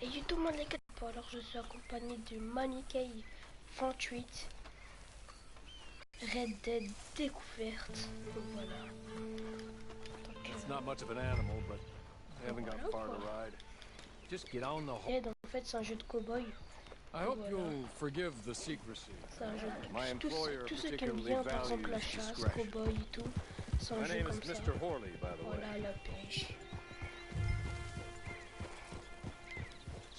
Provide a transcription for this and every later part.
Et du tout, moi les gars, alors je suis accompagné de Manikei 28 Red Dead Découverte. Voilà. It's not much of an animal, but I haven't got far to ride. Just get on the horse. Et donc en fait c'est un jeu de cow-boy. I hope you'll forgive the secrecy. C'est un jeu My de employer tous ceux qui aiment particularly bien par exemple la values chasse, discretion. cow-boy et tout. C'est un My jeu name comme is ça. Mr. Horley, by the way. Voilà la pêche.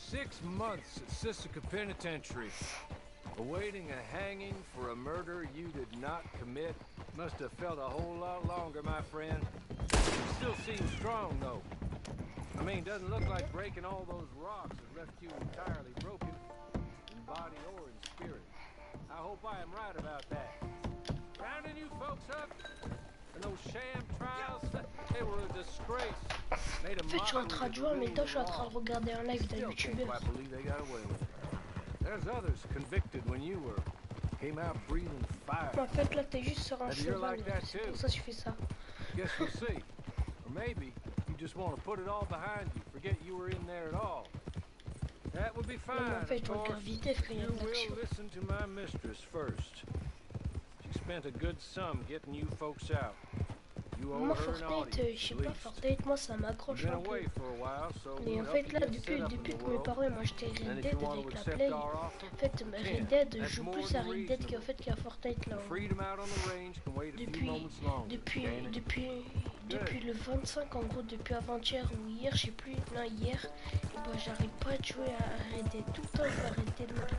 6 months at Sisika Penitentiary, awaiting a hanging for a murder you did not commit. Must have felt a whole lot longer, my friend. You still seem strong, though. I mean, doesn't look like breaking all those rocks has left you entirely broken, in body or in spirit. I hope I am right about that. Rounding you folks up, and those sham trials, they were a disgrace. En fait, je suis en train de jouer, mais toi, je suis en train de regarder un live d'un youtubeur. There's others convicted when you were came out breathing fire. En fait, là, t'es juste sur un cheval. C'est pour ça que je fais ça. Guess we'll see. Or maybe you just want to put it all behind you, forget you were in there at all. That would be fine. Non, mais en fait, je regarde vite fait, frère, il y a de l'action. Listen to my mistress first. She spent a good sum getting you folks out. Moi, Fortnite, je sais pas, Fortnite, moi, ça m'accroche un peu. Mais en fait, là, depuis que mes parents, moi, j'étais Red Dead avec la Play. En fait, Red Dead, je joue plus à Red Dead qu'à Fortnite, là. Depuis le 25, en gros, depuis avant-hier ou hier, je sais plus, non, hier, et bah, j'arrive pas à jouer à Red Dead. Tout le temps, je vais Red Dead maintenant.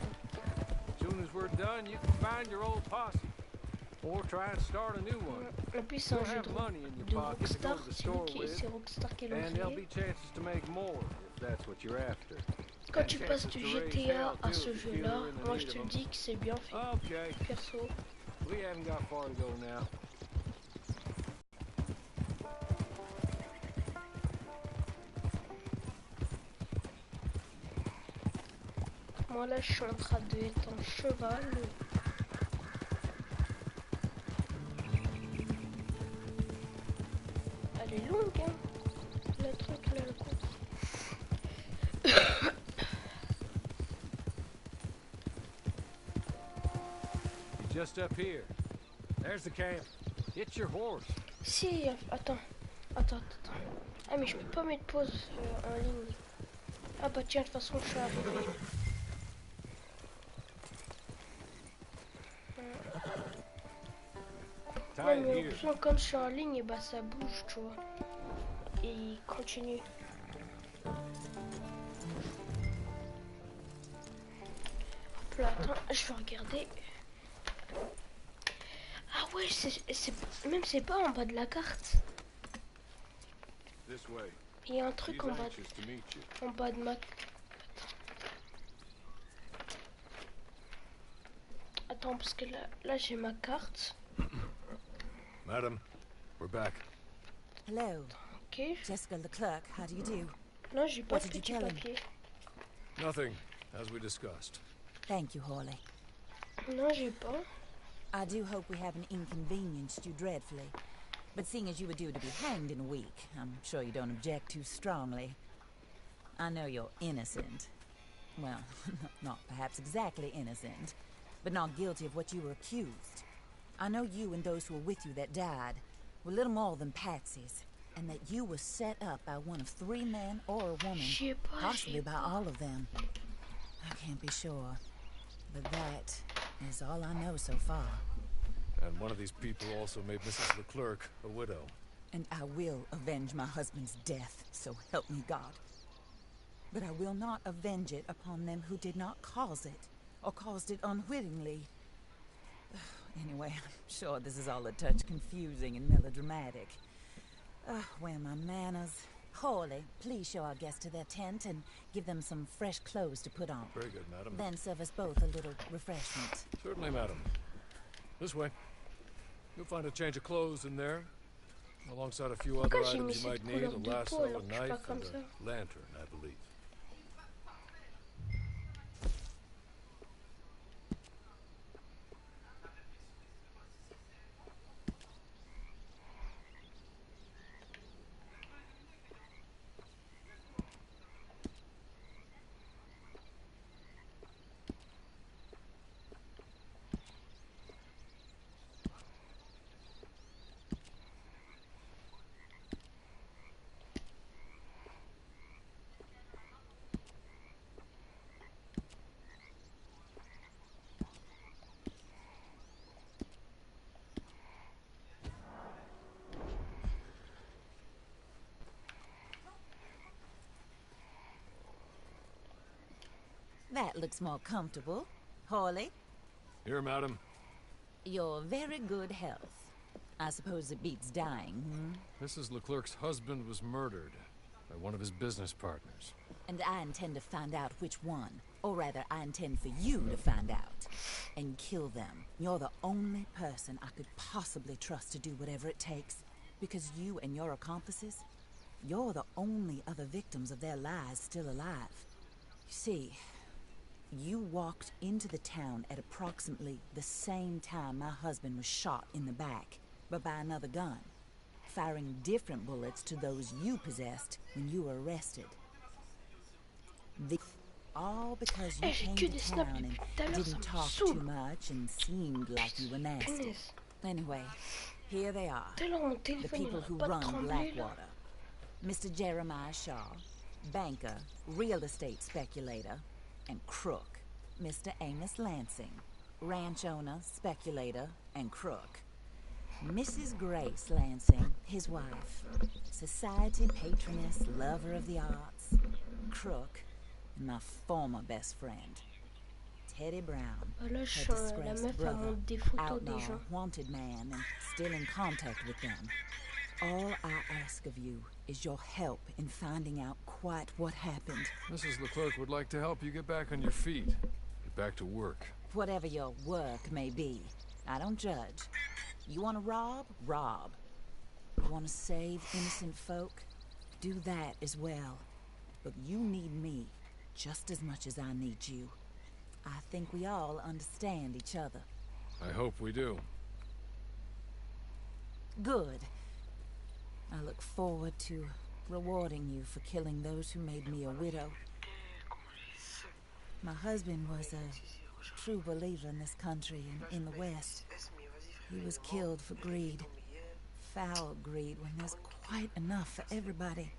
En plus, c'est un jeu de Rockstar, c'est Rockstar qui l'a créé. Quand tu passes du GTA à ce jeu-là, moi je te dis que c'est bien fait, perso. Moi là, je suis en train d'être en cheval. Elle est longue, hein, le truc là, le coup. Just up here. There's the camp. Get your horse. Si, attends. Ah mais je peux pas mettre pause en ligne. Ah bah tiens, de toute façon je suis arrivé. Non mais en plus, comme je suis en ligne, et bah ça bouge, tu vois. Et il continue. Hop là, attends, je vais regarder. Ah ouais, c'est pas en bas de la carte. Il y a un truc en bas de ma... Attends, parce que là j'ai ma carte. Madam, we're back. Hello. Ok. Jessica the clerk, how do you do? Non, j'ai pas de petit papier. Nothing, as we discussed. Thank you, Horley. Non, j'ai pas. I do hope we haven't inconvenienced you dreadfully. But seeing as you were due to be hanged in a week, I'm sure you don't object too strongly. I know you're innocent. Well, not perhaps exactly innocent, but not guilty of what you were accused. I know you and those who were with you that died were little more than patsies, and that you were set up by one of 3 men or a woman, possibly by all of them. I can't be sure, but that is all I know so far. And one of these people also made Mrs. Leclerc a widow. And I will avenge my husband's death, so help me God. But I will not avenge it upon them who did not cause it, or caused it unwittingly. Anyway, I'm sure this is all a touch confusing and melodramatic. Where are my manners? Horley, please show our guests to their tent and give them some fresh clothes to put on. Very good, madam. Then serve us both a little refreshment. Certainly, madam. This way. You'll find a change of clothes in there, alongside a few other items you might need, a lasso, a knife, and a lantern, I believe. That looks more comfortable. Hawley, Here, madam. your very good health. I suppose it beats dying, Mrs. Leclerc's husband was murdered by one of his business partners. And I intend to find out which one. Or rather, I intend for you to find out. And kill them. You're the only person I could possibly trust to do whatever it takes. Because you and your accomplices, you're the only other victims of their lies still alive. You see, you walked into the town at approximately the same time my husband was shot in the back, but by another gun, firing different bullets to those you possessed when you were arrested. All because you came to town and didn't talk too much and seemed like you were nasty. Anyway, here they are, the people who run Blackwater. Mr. Jeremiah Shaw, banker, real estate speculator, and crook. Mr. Amos Lansing, ranch owner, speculator, and crook. Mrs. Grace Lansing, his wife, society patroness, lover of the arts, crook, and my former best friend, Teddy Brown, her disgraced brother, outlaw, wanted man, and still in contact with them. All I ask of you is your help in finding out quite what happened. Mrs. Leclerc would like to help you get back on your feet. Get back to work. Whatever your work may be, I don't judge. You want to rob? Rob. You want to save innocent folk? Do that as well. But you need me just as much as I need you. I think we all understand each other. I hope we do. Good. I look forward to rewarding you for killing those who made me a widow. My husband was a true believer in this country and in the West. He was killed for greed. Foul greed when there's quite enough for everybody.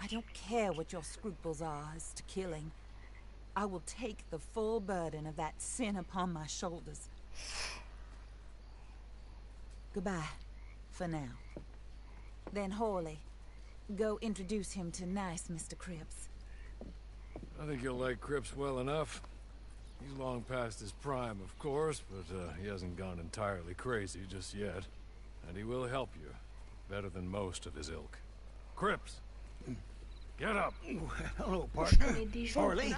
I don't care what your scruples are as to killing. I will take the full burden of that sin upon my shoulders. Goodbye, for now. Then Hawley, go introduce him to nice Mr. Cripps. I think you'll like Cripps well enough. He's long past his prime, of course, but he hasn't gone entirely crazy just yet. And he will help you, better than most of his ilk. Cripps! Get up! Hello, partner. Hawley.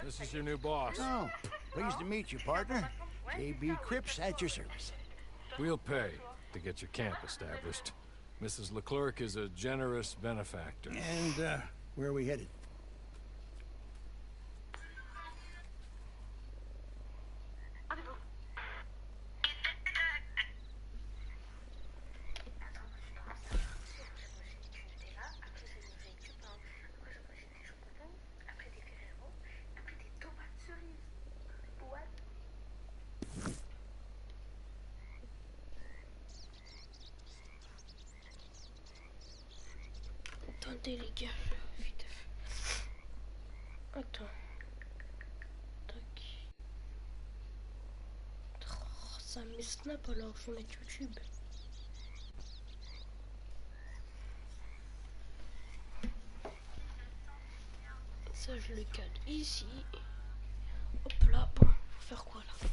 This is your new boss. Oh, pleased to meet you, partner. J.B. Cripps at your service. We'll pay to get your camp established. Mrs. Leclerc is a generous benefactor. And, where are we headed? Attendez les gars, vite. Attends. Tac. Oh, ça me snap alors je vais mettre YouTube. Ça je le cale ici. Hop là, bon, faut faire quoi là?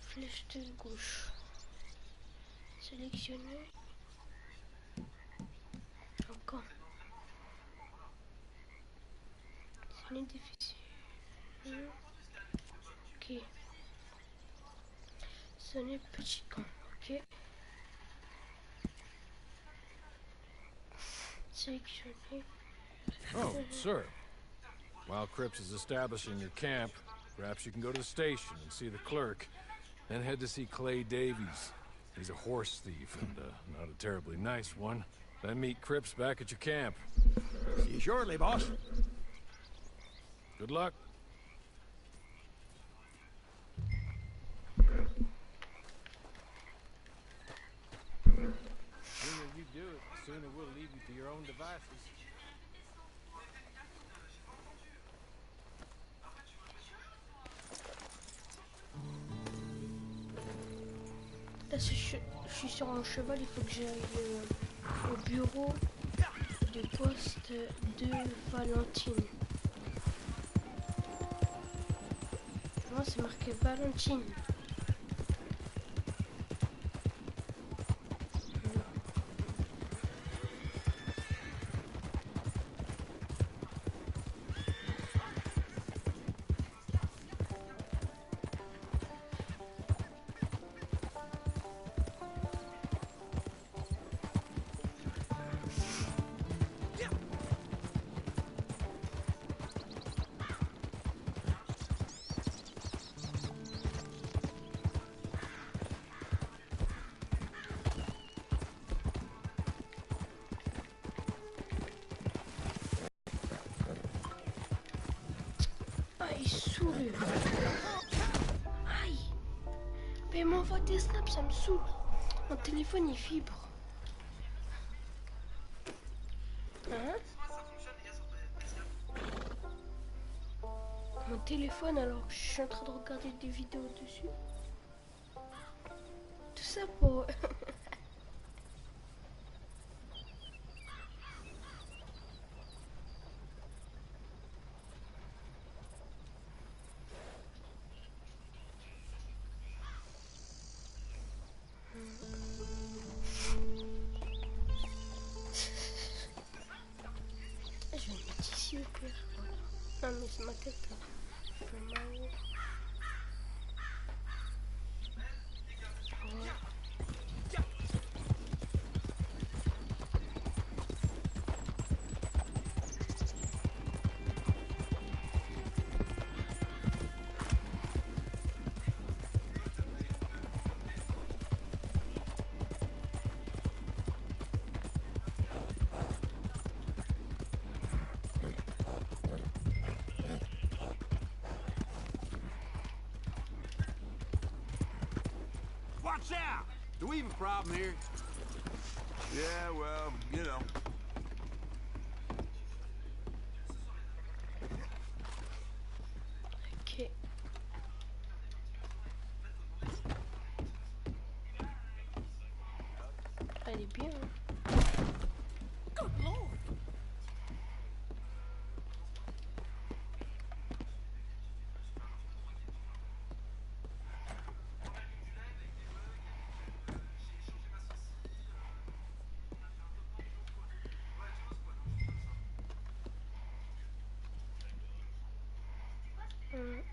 Flèche de gauche. Sélectionner. Encore. C'est difficile. Ok. Sonner petit camp. Ok. Sélectionner. Oh, sir. While Cripps is establishing your camp, perhaps you can go to the station and see the clerk, then head to see Clay Davies. He's a horse thief and not a terribly nice one. Then meet Cripps back at your camp. See you shortly, boss. Good luck. The sooner you do it, the sooner we'll leave you to your own devices. Là, je suis sur mon cheval, il faut que j'aille au bureau de poste de Valentine. Non, c'est marqué Valentine. Ah, il saoule. Aïe. Mais il m'envoie des snaps, ça me saoule. Mon téléphone, il vibre. Hein? Mon téléphone, alors que je suis en train de regarder des vidéos dessus. Tout ça pour... Je vais le mettre ici au pire. Voilà. Non mais c'est ma tête là. Je vais le mettre en haut. Voilà. Watch out! Do we have a problem here? Yeah, well, you know. Ok. Elle est bien. Hein. Good Lord!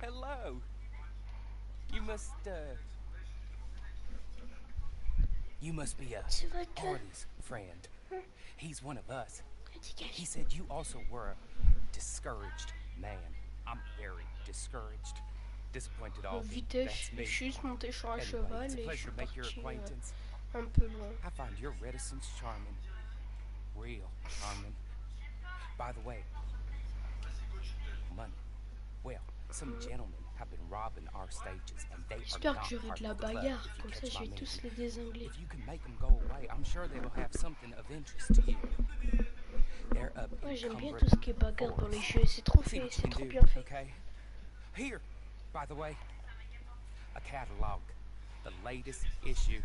Hello. You must be a C'est vrai que... Artie's friend. He's one of us. He Dégage. said you also were a discouraged man. I'm very discouraged. Disappointed all Vitesse, that's je me. suis juste monté sur un Anyway, cheval it's a et je pleasure suis to make your parti acquaintance. un peu loin. I find your reticence charming. Real charming. By the way, money. Well, some gentlemen have been robbing our stages and they are J'espère not que j'aurai part de la of the club, bagarre, if you comme ça catch je my vais tous meaning. les désingler. If you can make them go away, I'm sure they will have something of interest to you. They're up Moi in j'aime bien Cumberland tout ce qui est bagarre dans les Forest. jeux, c'est trop See fait, what you c'est can trop do, bien fait. okay? Here, by the way, a catalog, the latest issue.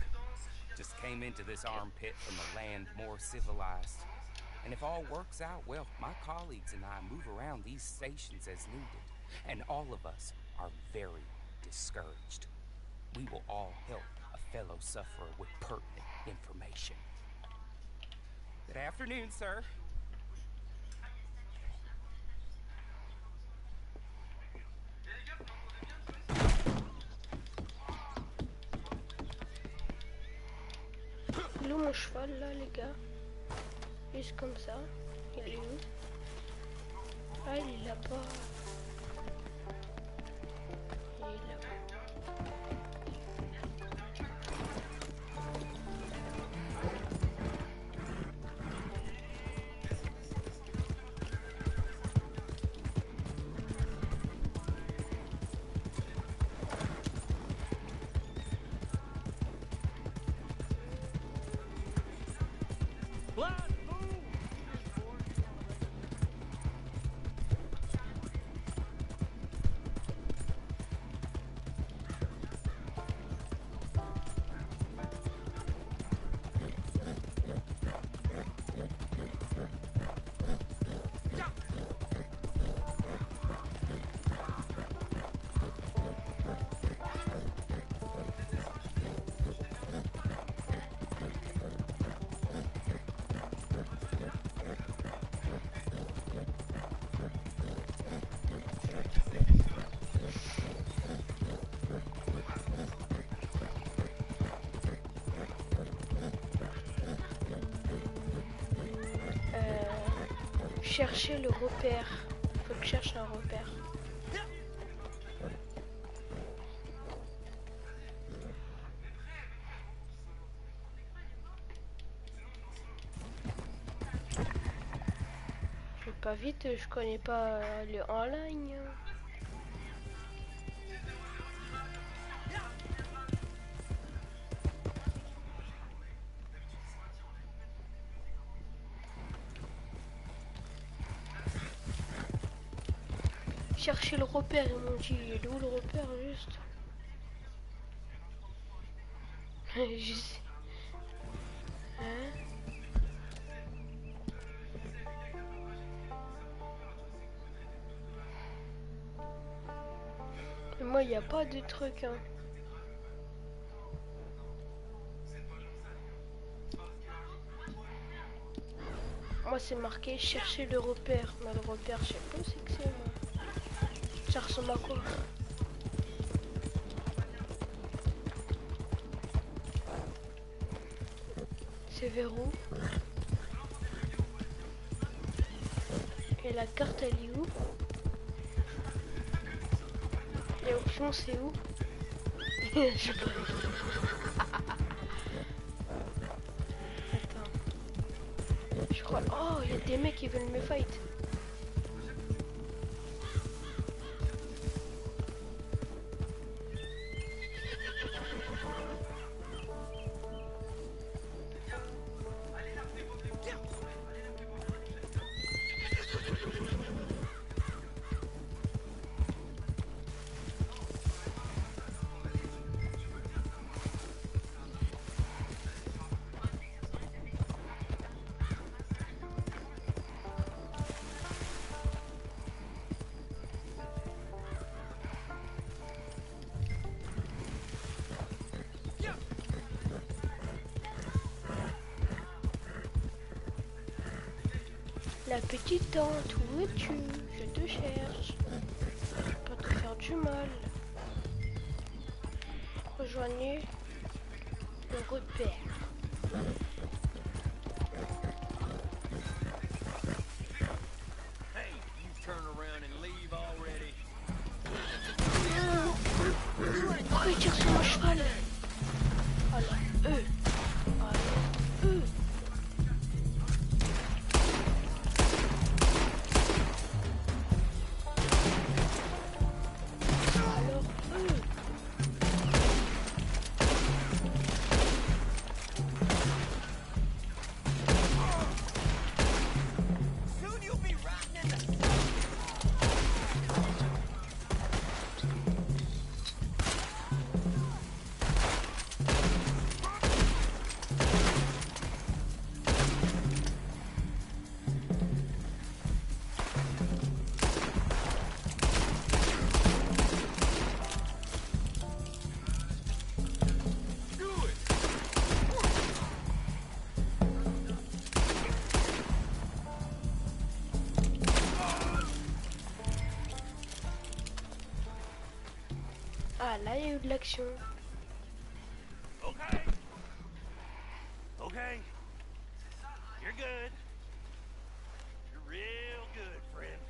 Just came into this armpit from a land more civilized. And if all works out, well, my colleagues and I move around these stations as needed. And all of us are very discouraged. We will all help a fellow sufferer with pertinent information. Good afternoon, sir. Il est où mon cheval là les gars? Juste comme ça. Il est où? Ah il est là-bas. Il est là-bas. Chercher le repère. Faut que je cherche un repère. Je vais pas vite, je connais pas le onligne. Chercher le repère, ils m'ont dit. Il est où le repère juste? Je sais. Hein? Mais moi, il n'y a pas de truc. Hein. Moi, c'est marqué chercher le repère. Mais le repère, je sais pas où c'est que c'est, moi. Ça ressemble à quoi? C'est vers où? Et la carte, elle est où? Et option, c'est où? Je sais pas. Attends. Je crois... Oh, il y a des mecs qui veulent me fight. La petite tante, où es-tu? Je te cherche. Pour te faire du mal. Rejoignez le repère. Hey, you turn around and leave already. Pourquoi il tire sur mon cheval? Alors, eux. Ah, là, il y a eu de l'action. Okay. Okay. You're good. You're real good, friend.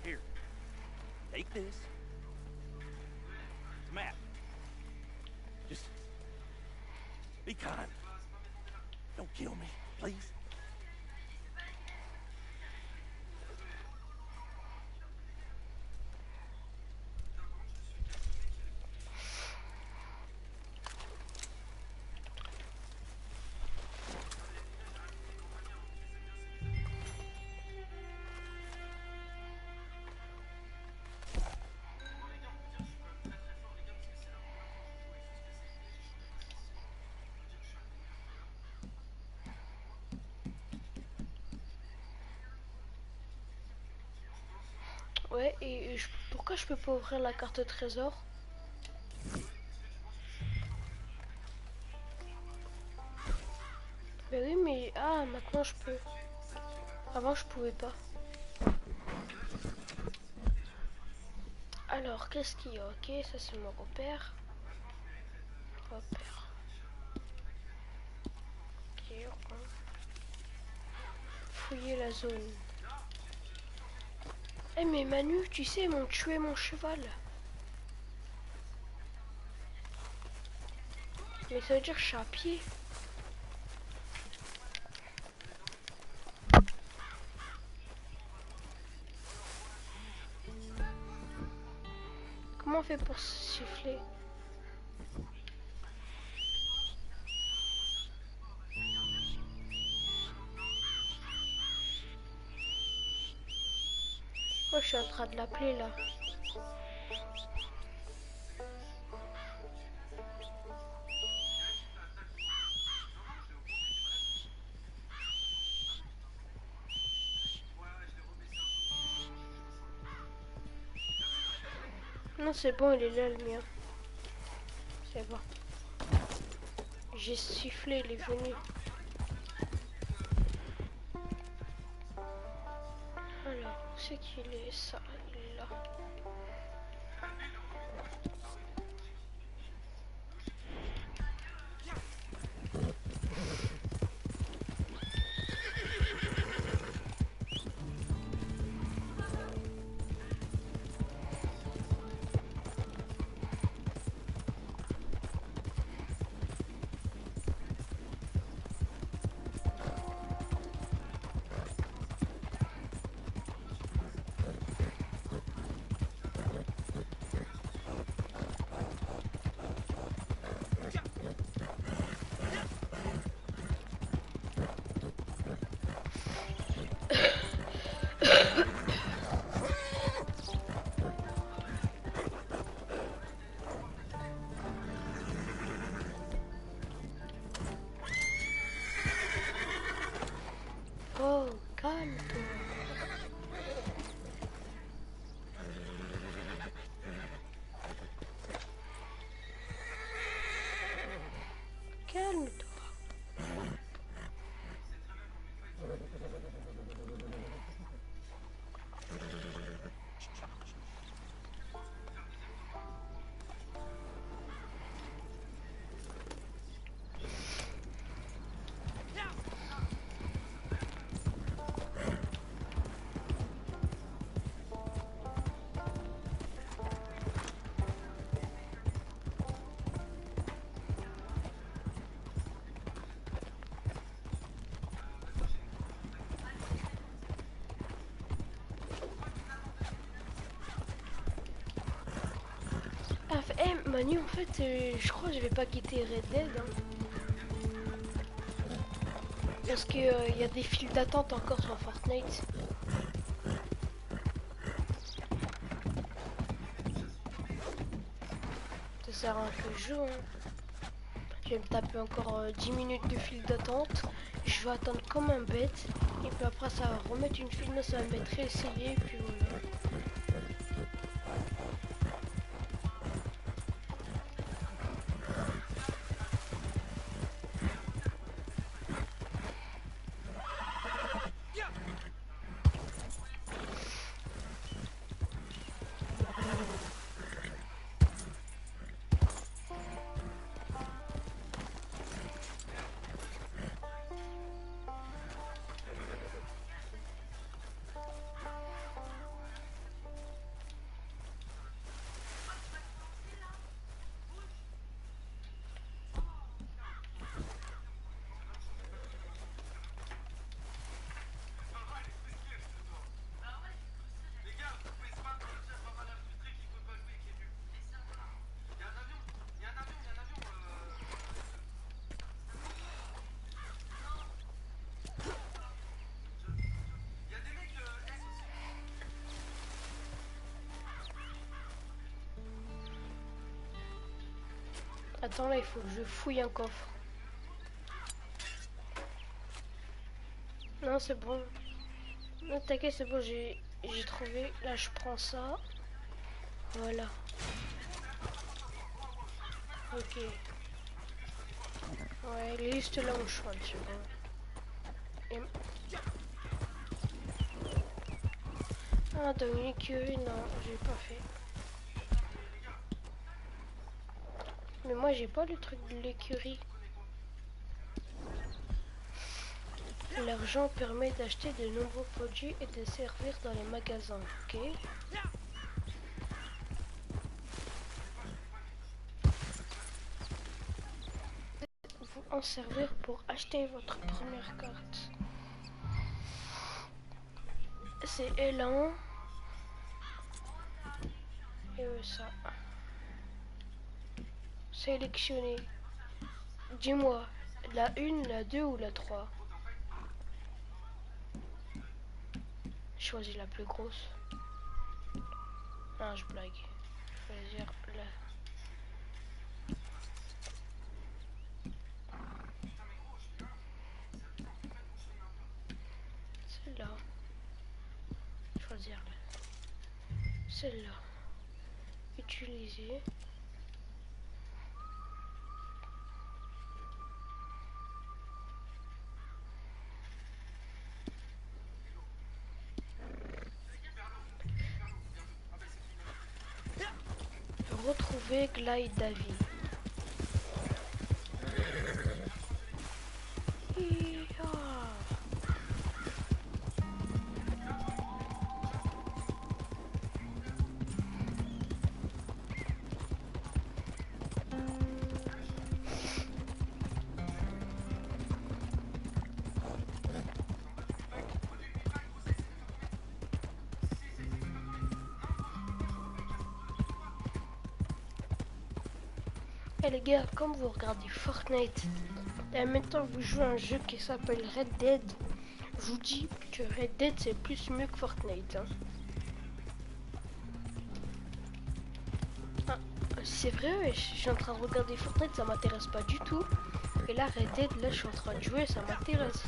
Here. Take this. It's a map. Just be kind. Don't kill me, please. Ouais, et pourquoi je peux pas ouvrir la carte trésor? Ben oui, mais... Ah, maintenant je peux. Avant, je pouvais pas. Alors, qu'est-ce qu'il y a? Ok, ça c'est mon repère. Repère. Ok, fouiller la zone. Eh mais Manu, tu sais, ils m'ont tué mon cheval. Mais ça veut dire que je suis à pied. Comment on fait pour siffler? Moi, je suis en train de l'appeler là. Non, c'est bon, il est là le mien. C'est bon. J'ai sifflé, il est venu. Alors, où c'est qu'il est ça? Il est là. Oh, calme-toi. Calme-toi. Ah, Manu, en fait, je crois que je vais pas quitter Red Dead. Hein. Parce que y a des files d'attente encore sur Fortnite. Ça sert à rien que je joue. Hein. Je vais me taper encore 10 minutes de file d'attente. Je vais attendre comme un bête. Et puis après, ça va remettre une file. Ça va me mettre réessayer. Et puis voilà. Attends, là, il faut que je fouille un coffre. Non, c'est bon. Non, t'inquiète, c'est bon, j'ai trouvé. Là, je prends ça. Voilà. Ok. Ouais, il est juste là où je suis, c'est bon. Et... Ah, Dominique, non, j'ai pas fait. Mais moi, j'ai pas le truc de l'écurie. L'argent permet d'acheter de nombreux produits et de servir dans les magasins. Ok. Vous en servir pour acheter votre première carte. C'est L1. Et ça. Sélectionner. Dis-moi, la 1, la 2 ou la 3? Choisis la plus grosse. Non, je blague. Choisir la... Celle-là. Choisir la... Celle-là. Utiliser. Retrouver Glide Davy. Et les gars, comme vous regardez Fortnite et en même temps vous jouez à un jeu qui s'appelle Red Dead, je vous dis que Red Dead c'est plus mieux que Fortnite. Hein. Ah, c'est vrai, je suis en train de regarder Fortnite, ça m'intéresse pas du tout. Et là Red Dead, là je suis en train de jouer, ça m'intéresse.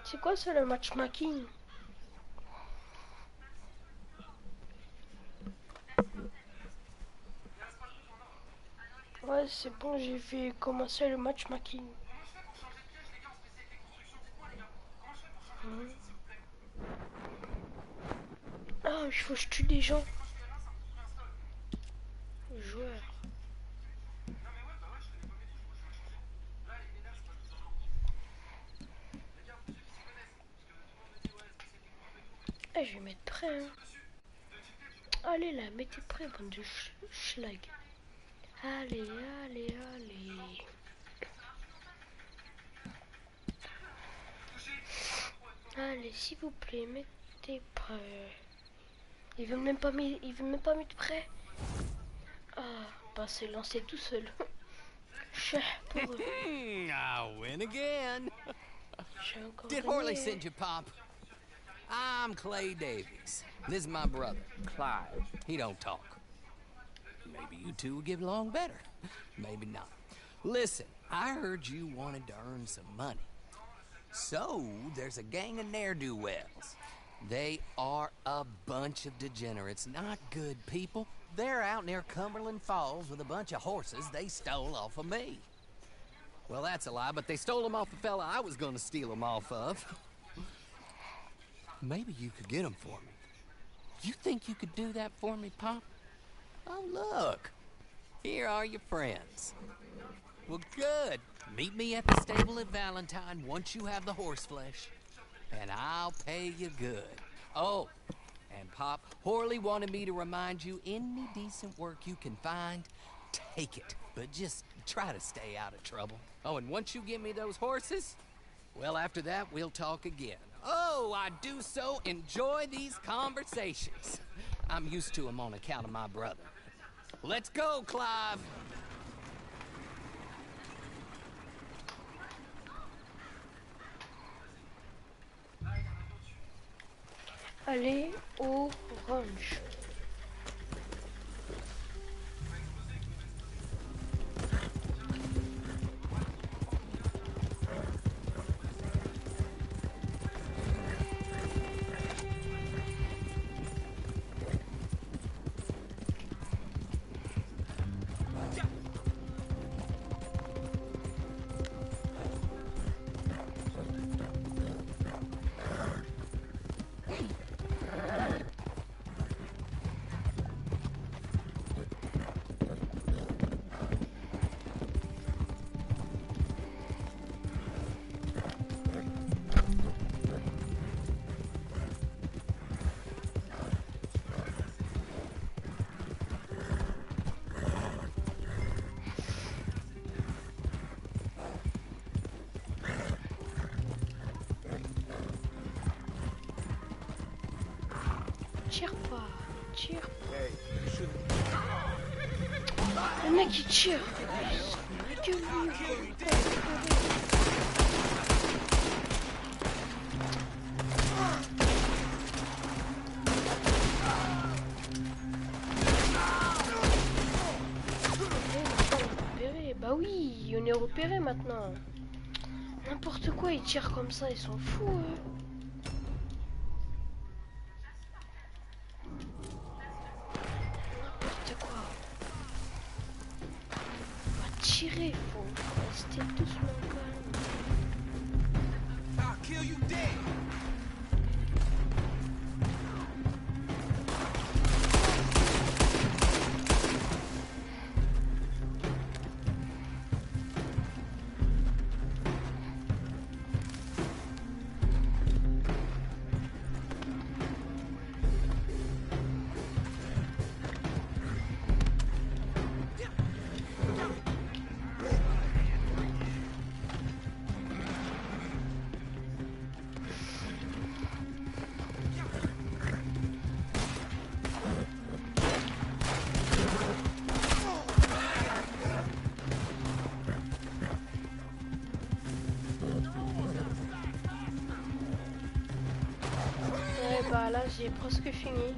C'est quoi ça le matchmaking? Ouais, c'est bon, j'ai fait commencer le matchmaking. Ah, il faut que je tue des gens. Joueur. Eh, je vais mettre prêt. Hein. Allez là, mettez prêt, bande de schlag. Allez, allez, allez. Allez, s'il vous plaît, mettez prêt. Il veut même pas mettre prêt. Ah, bah c'est lancé tout seul. Pour eux. I win again. J'ai encore Did gagné. Horley send you, Pop? I'm Clay Davies. This is my brother, Clyde. He don't talk. Maybe you two will get along better. Maybe not. Listen, I heard you wanted to earn some money. So, there's a gang of ne'er-do-wells. They are a bunch of degenerates, not good people. They're out near Cumberland Falls with a bunch of horses they stole off of me. Well, that's a lie, but they stole them off the fella I was gonna steal them off of. Maybe you could get them for me. You think you could do that for me, Pop? Oh, look. Here are your friends. Well, good. Meet me at the stable at Valentine once you have the horse flesh. And I'll pay you good. Oh, and Pop, Horley wanted me to remind you, any decent work you can find, take it. But just try to stay out of trouble. Oh, and once you give me those horses, well, after that, we'll talk again. Oh, I do so enjoy these conversations. I'm used to them on account of my brother. Let's go, Clive. Allez orange. tire. Hey, you should. Le mec il tire. Ma gueule, lui. Bah oui, on est repéré maintenant. N'importe quoi, ils tirent comme ça, ils sont fous, eux. N'importe quoi. On va tirer, faut rester doucement calme. I'll kill you dead. Ouais, bah là, j'ai presque fini.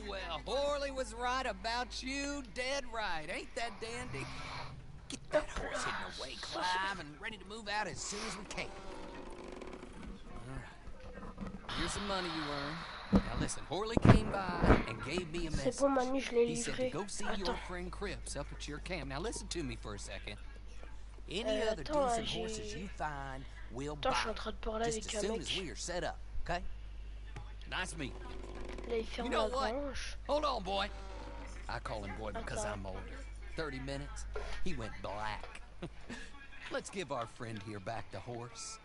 Well, Horley was right about you, dead right. Ain't that dandy? Get that horse hidden away, Clive, and ready to move out as soon as we can. All right. Here's some money you earned. Now listen, Horley came by and gave me a message. C'est bon, Manu, je l'ai He said to livré. go see your friend Cripps up at your camp. Now listen to me for a second. Any other decent horses you find will buy. Je suis en train de parler Just avec as un soon mec. as we are set up, okay? Nice meeting you. Là, il ferme You know la what? grange. Hold on, boy. I call him boy because I'm older. 30 minutes, he went black. Let's give our friend here back the horse.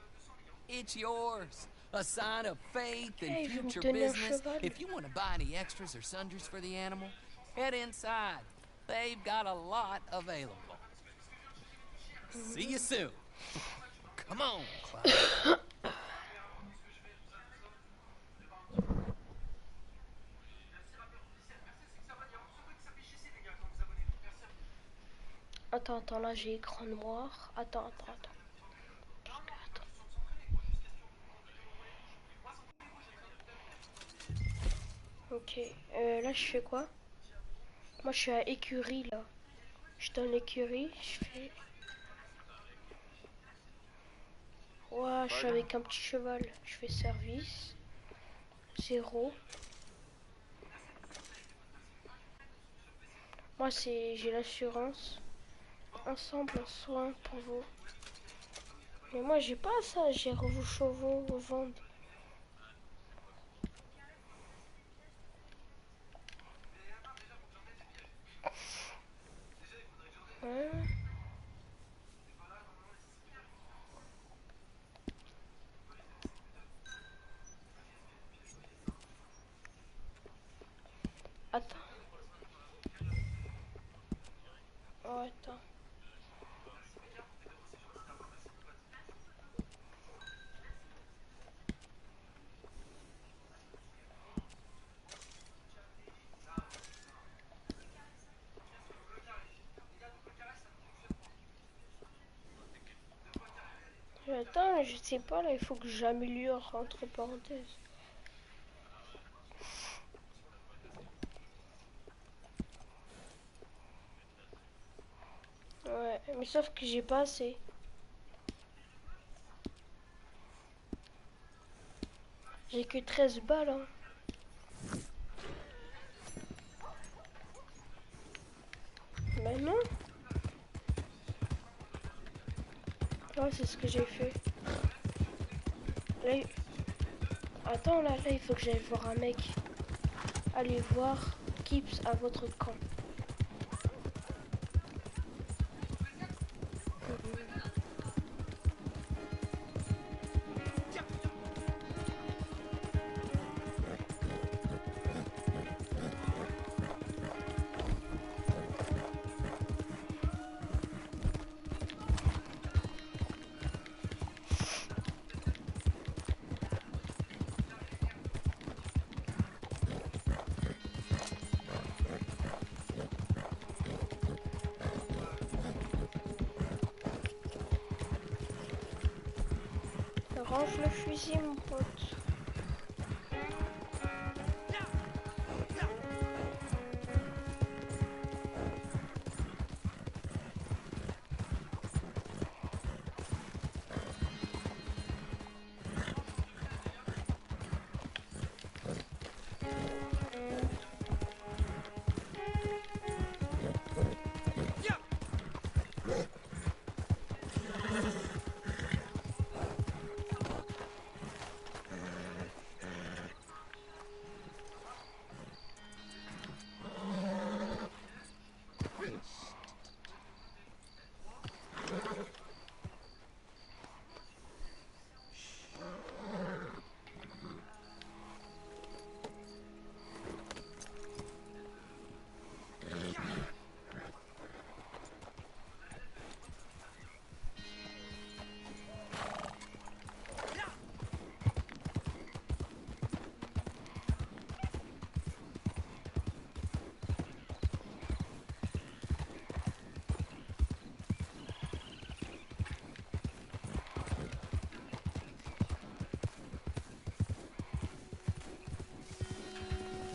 It's yours. A sign of faith and future business. If you want to buy any extras or sundries for the animal, head inside. They've got a lot available. See you soon. Come on, Clyde. Attends, là j'ai écran noir. Attends. Ok, là je fais quoi? Moi je suis à écurie là. Je donne l'écurie, je fais... Ouais, je suis avec un petit cheval. Je fais service. 0. Moi j'ai l'assurance. Ensemble, un soin pour vous. Mais moi j'ai pas ça, j'ai vos chevaux, vos ventes. Putain, je sais pas, là, il faut que j'améliore, entre parenthèses. Ouais, mais sauf que j'ai pas assez. J'ai que 13 balles, hein. Mais non. Ouais, c'est ce que j'ai fait. Là, attends, là, il faut que j'aille voir un mec. Allez voir Kips à votre camp. Range le fusil, mon pote.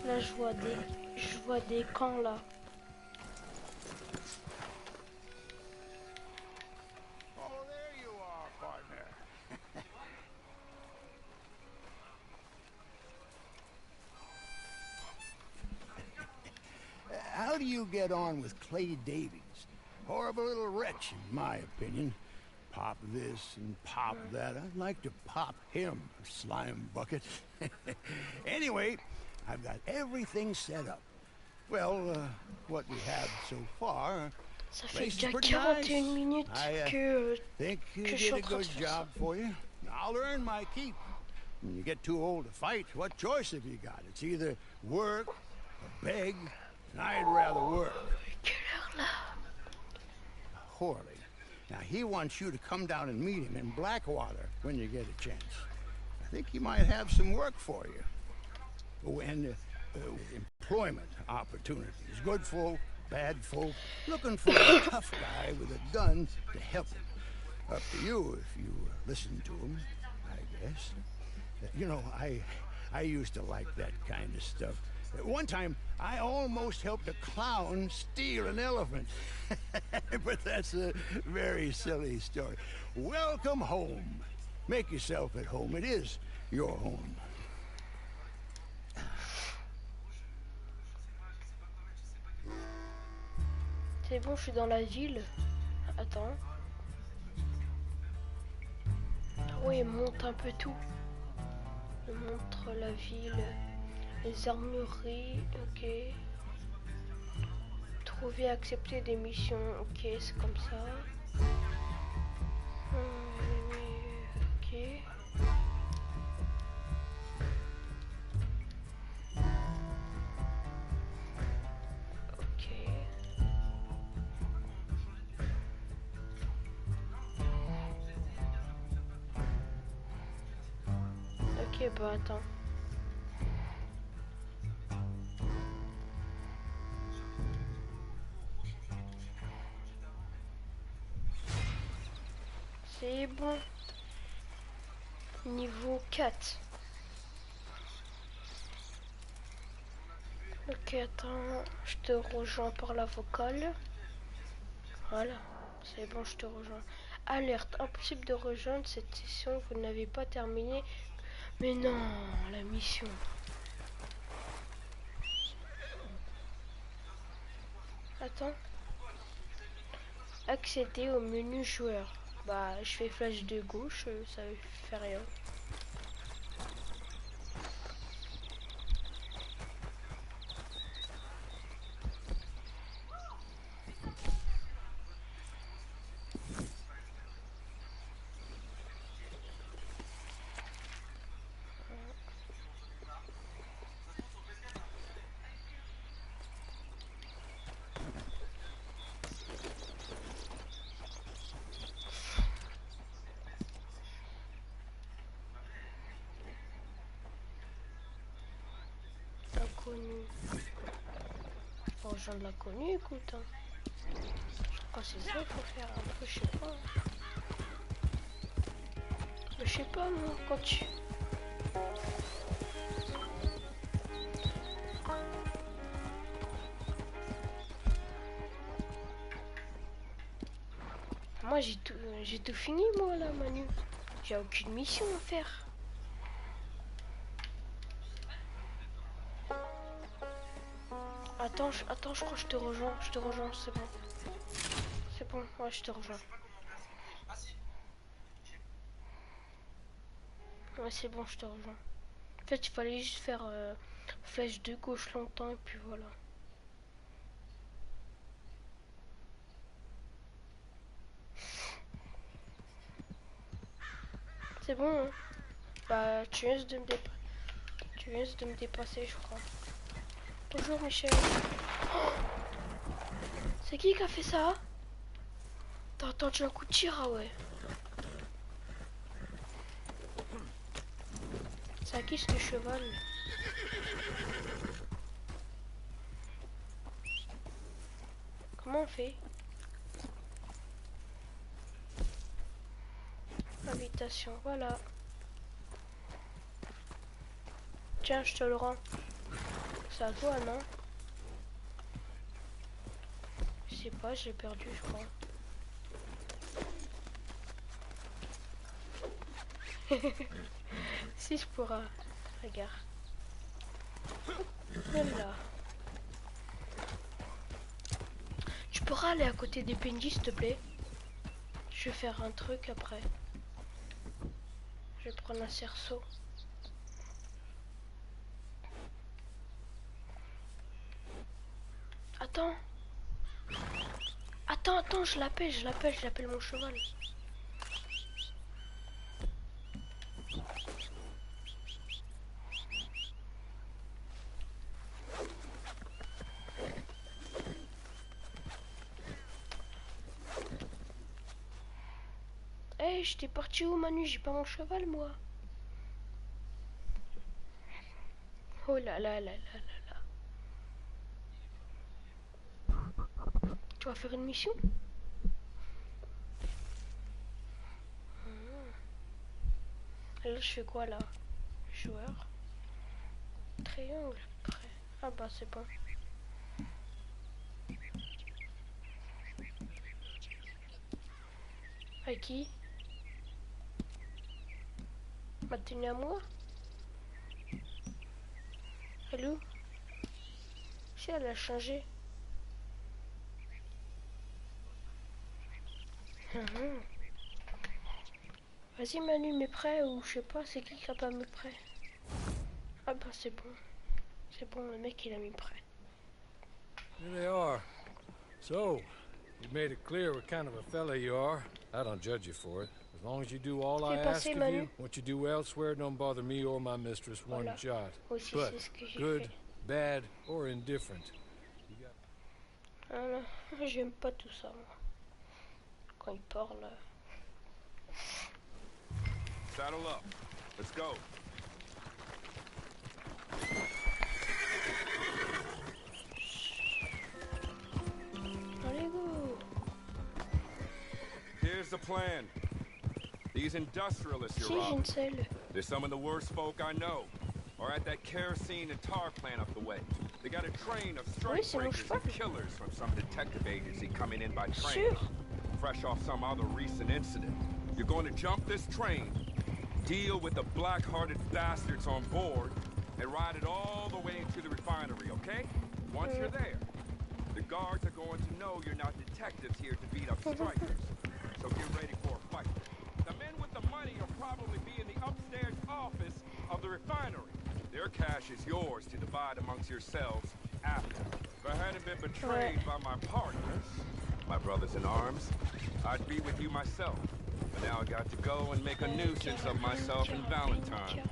Là, je vois des camps là. Oh, there you are, partner. How do you get on with Clay Davies? Horrible little wretch, in my opinion. Pop this and pop that. I'd like to pop him, slime bucket. Anyway, I've got everything set up. Well, what we have so far, Ça fait place is déjà pretty 41 nice. minutes I que think you je did suis a en train de good faire ça. job for you. I'll earn my keep. When you get too old to fight, what choice have you got? It's either work or beg, and I'd rather work. Quelle heure là? Horley. Now, he wants you to come down and meet him in Blackwater when you get a chance. I think he might have some work for you. Oh, and employment opportunities. Good folk, bad folk, looking for a tough guy with a gun to help him. Up to you if you listen to him, I guess. You know, I used to like that kind of stuff. One time, I almost helped a clown steal an elephant. But that's a very silly story. Welcome home. Make yourself at home. It is your home. C'est bon, je suis dans la ville. Attends. Oui, il monte un peu tout. Il montre la ville, les armureries, ok. Trouver, accepter des missions, ok, c'est comme ça. Ok. Ok. Ok, bah attends. C'est bon. Niveau 4. Ok, attends, je te rejoins par la vocale. Voilà, c'est bon, je te rejoins. Alerte, impossible de rejoindre cette session, vous n'avez pas terminé. Mais non, la mission. Attends. Accéder au menu joueur. Bah, je fais flash de gauche, ça fait rien. Faut rejoindre l'inconnu, écoute. Hein. Je crois que c'est ça qu'il faut faire. Après, je sais pas. Mais je sais pas, moi, quand tu... Moi, j'ai tout fini, moi, là, Manu. J'ai aucune mission à faire. Attends, je crois que je te rejoins, c'est bon. C'est bon, ouais, je te rejoins. Ouais, c'est bon, je te rejoins. En fait, il fallait juste faire flèche de gauche longtemps et puis voilà. C'est bon, hein. Bah, tu viens de me dépasser, je crois. Bonjour, Michel. Oh, c'est qui a fait ça? T'as entendu un coup de tir, ah ouais. C'est à qui ce cheval? Comment on fait? Invitation, voilà. Tiens, je te le rends. C'est à toi, non? Je sais pas, j'ai perdu, je crois. Si je pourrais. Regarde. Voilà. Tu pourras aller à côté des PNJ, s'il te plaît? Je vais faire un truc après. Je vais prendre un cerceau. Attends. Attends, je l'appelle mon cheval. Hey, j'étais parti où, Manu? J'ai pas mon cheval, moi. Oh là là là là là là. Tu vas faire une mission? Alors je fais quoi là? Joueur. Triangle. Prêt. Ah bah c'est bon. À qui? Ma tenue à moi? Hello? Si elle a changé. Vas-y Manu, mets prêt ou je sais pas, c'est qui a pas mis prêt? Ah bah c'est bon. C'est bon, le mec il a mis prêt. Here they are. So, you made it clear what kind of a fella you are. I don't judge you for it. As long as you do all I ask of you, what you do elsewhere don't bother me or my mistress one jot. But good, bad, or indifferent. Ah non, j'aime pas tout ça, moi. Quand il parle. Saddle up. Let's go. Allez, go. Here's the plan. These industrialists Si, you're j'ai une selle. There's some of the worst folk I know are at that kerosene and tar plant up the way. They got a train of strikebreakers and killers from some detective agency coming in by train, fresh off some other recent incident. You're going to jump this train, deal with the black-hearted bastards on board, and ride it all the way into the refinery, okay? Once you're there, the guards are going to know you're not detectives here to beat up strikers. So get ready for a fight. The men with the money will probably be in the upstairs office of the refinery. Their cash is yours to divide amongst yourselves after. If I hadn't been betrayed by my partners, my brothers in arms, I'd be with you myself. But now I got to go and make a nuisance of myself and Valentine.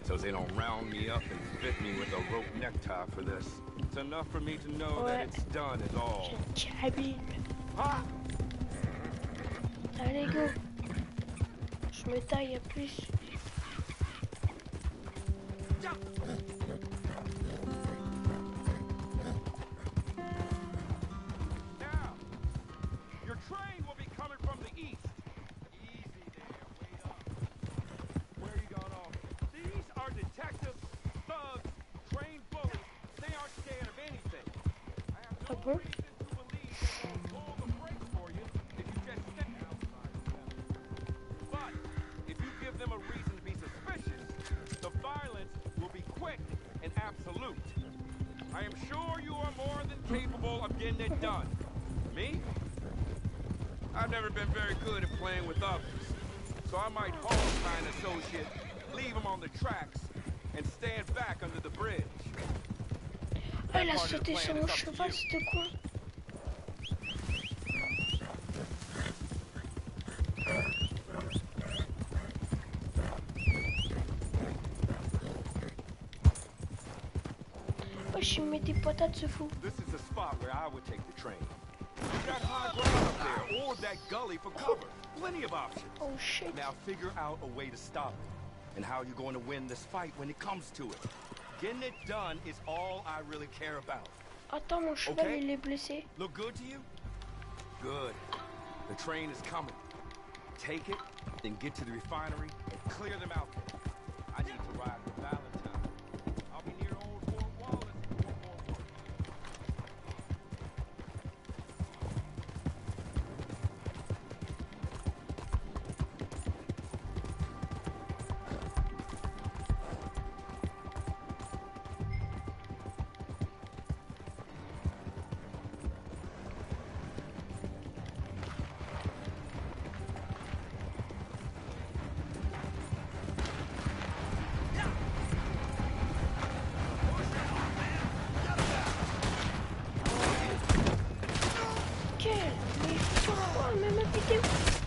So they don't round me up and fit me with a rope necktie for this. It's enough for me to know that it's done is all. Ah. Allez go. Je me taille plus. Now, your train will be coming from the east. Easy there, wait up. Where are you going off? These are detectives, thugs, trained bullies. They aren't scared of anything. I have no reason to believe they won't pull the brakes for you if you just step outside of them. But if you give them a reason to be suspicious, the violence will be quick and absolute. I am sure you are more than capable of getting it done. Me? I've never been very good at playing with others, so I might haul my associate, leave him on the tracks, and stand back under the bridge. Ah, il a sauté sur mon cheval, c'était quoi? Oh, je mets des patates, ce fou. This is the spot where I would take the train. You got high ground up there, or that gully for cover. Plenty of options. Oh shit. Now figure out a way to stop it, and how you're going to win this fight when it comes to it. Getting it done is all I really care about. Attends, mon cheval, il est blessé. Look good to you? Good. The train is coming. Take it, then get to the refinery and clear them out. I need to ride with Valentine. I'll be near old Fort Wallace before more work.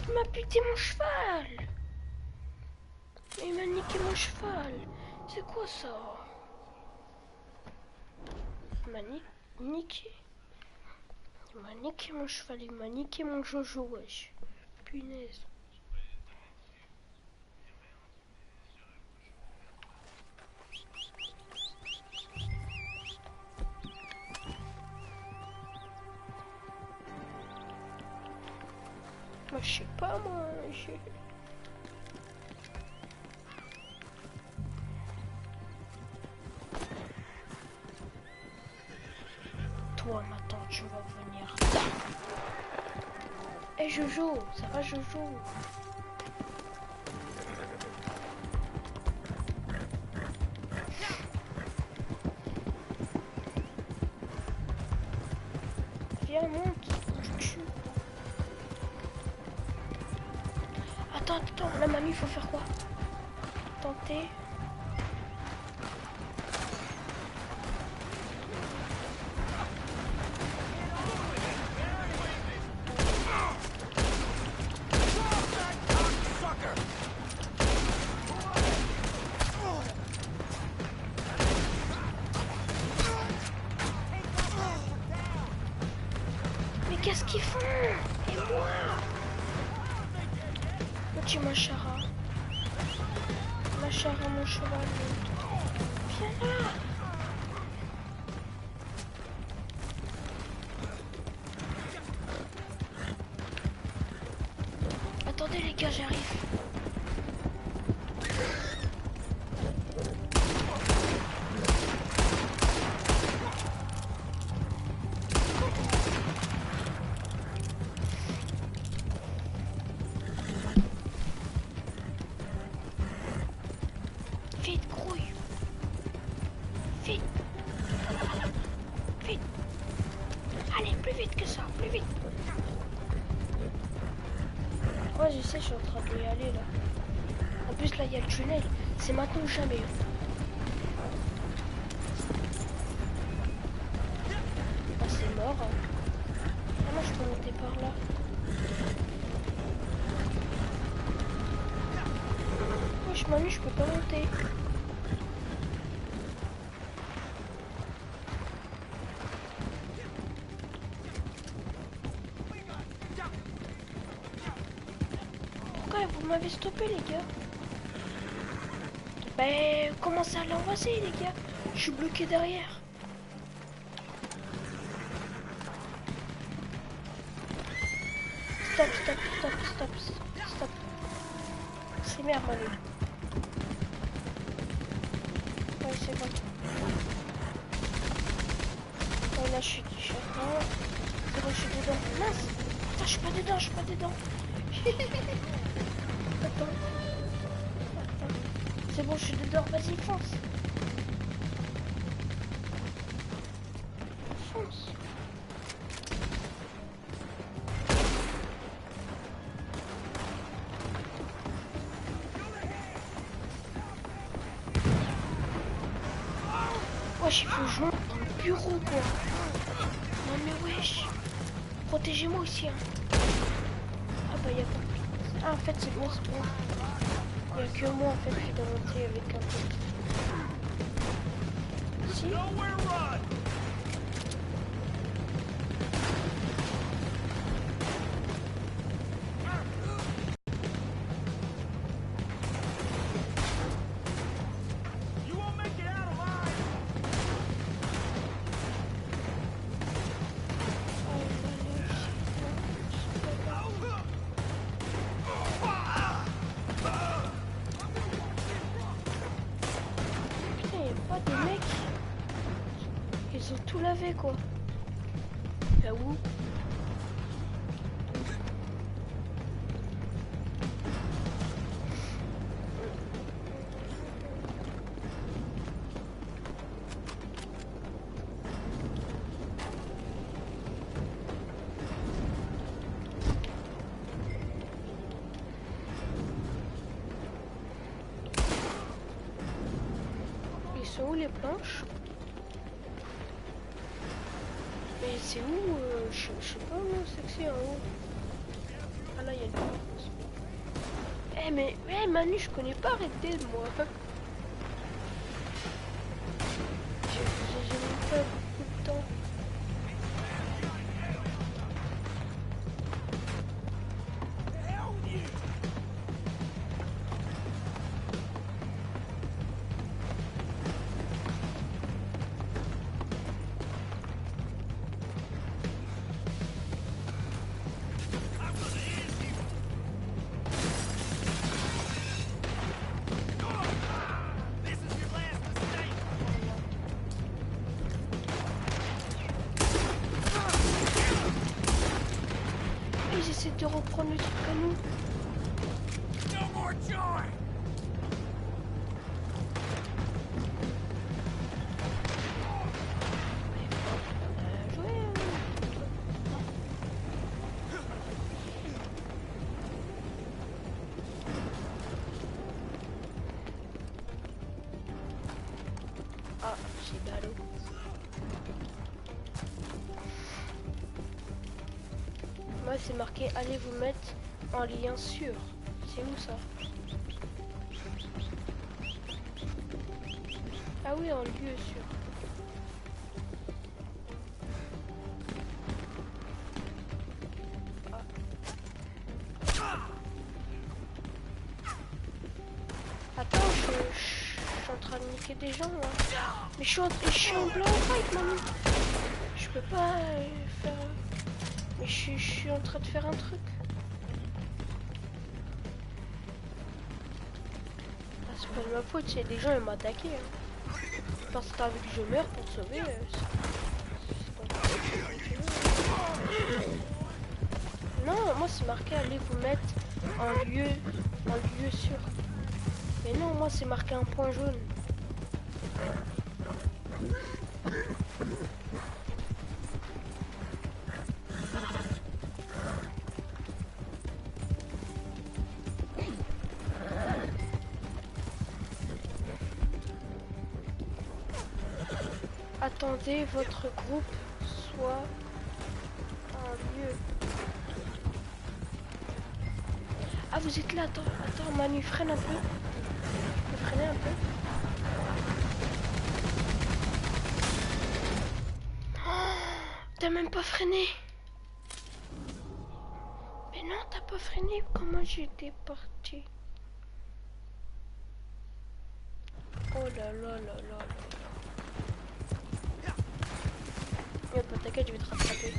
Il m'a buté mon cheval. Il m'a niqué mon cheval. C'est quoi ça? Il m'a niqué. Il m'a niqué mon cheval. Il m'a niqué mon Jojo, wesh. Punaise. Moi, je sais pas, moi. Toi, maintenant, tu vas venir. Eh, hey, Jojo, ça va, Jojo? Viens, monte. Attends, la mamie, il faut faire quoi? Tenter. Mais qu'est-ce qu'ils font? Et moi? Tu ma chara. Ma chara, mon cheval. Viens là. Attendez les gars, j'arrive. Vite. Vite. Allez, plus vite que ça, plus vite. Ouais, je sais, je suis en train de y aller là. En plus, là, il y a le tunnel. C'est maintenant ou jamais. Ah, c'est mort. Ah non, je peux monter par là. Oh, je m'amuse, je peux pas monter. Pourquoi vous m'avez stoppé, les gars? Ben, commencez à l'envoyer, les gars. Je suis bloqué derrière. Stop, stop, stop, stop, stop. C'est merde, Manu. Ouais, c'est bon. Ouais, là, je suis dedans. C'est bon, je suis dedans. Mince. Putain, je suis pas dedans, je suis pas dedans. Attends. C'est bon, je suis dedans. Vas-y, fonce. Fonce. Wesh, il faut que je monte dans le bureau, quoi. Non mais wesh. Protégez-moi aussi, hein. Ah bah y'a pas. Ah, en fait, c'est bon, c'est bon. Y'a que moi, en fait, qui dois monter avec un pote. Si. Ils ont tout lavé, quoi. Là où? Ils sont où les planches? Mais c'est où je sais pas où c'est que c'est en haut. Ah là il y a une planche. Eh mais Manu, je connais pas Red Dead moi. J'ai même pas beaucoup de temps. J'essaie de reprendre le truc à nous. Ah, c'est ballot. Moi, c'est marqué allez vous mettre en lien sûr. C'est où ça? Ah oui, en lieu sûr. Attends, je suis en train de niquer des gens là. Mais je suis en blanc fight, maman. Je peux pas faire. Mais je suis en train de faire un truc. Ah, c'est pas de ma faute, c'est des gens ils m'ont attaqué. Hein. Parce que t'as vu que je meurs pour te sauver. Non, moi c'est marqué allez vous mettre en lieu sûr. Mais non, moi c'est marqué un point jaune. Attendez, votre groupe soit en lieu. Ah, vous êtes là, attends, Manu, freine un peu. Freinez un peu. Oh, t'as même pas freiné. Mais non, t'as pas freiné. Comment j'étais parti? Oh là là là là là. Yop, t'inquiète, je vais te rattraper. Je vais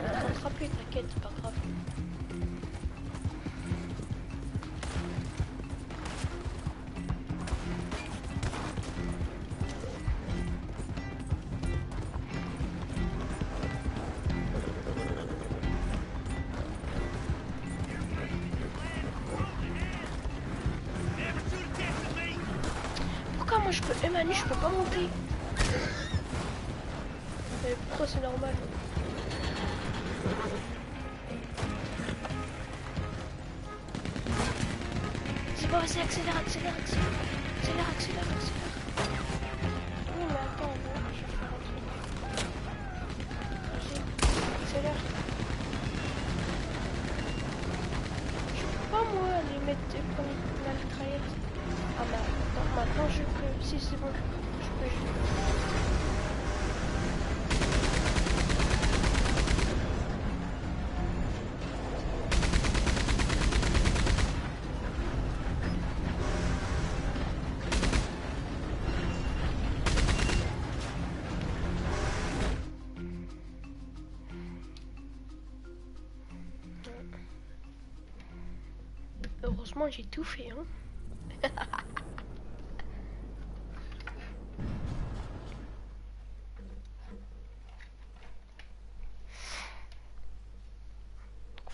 te rattraper, t'inquiète, c'est pas grave. Pourquoi moi je peux... Manu, je peux pas monter. Mais pourquoi c'est normal? C'est bon, vas-y, accélère. Accélère. Oui, mais attends, je vais faire un truc. Vas-y, accélère. Je peux pas, moi, les mettre comme la mitraillette. Ah bah, attends, maintenant je peux. Si, c'est bon. Je peux. Heureusement, j'ai tout fait, hein.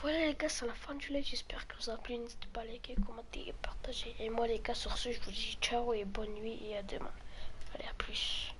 Voilà les gars, c'est la fin du live, j'espère que vous avez plu, n'hésitez pas à liker, commenter et partager. Et moi les gars, sur ce, je vous dis ciao et bonne nuit et à demain. Allez, à plus.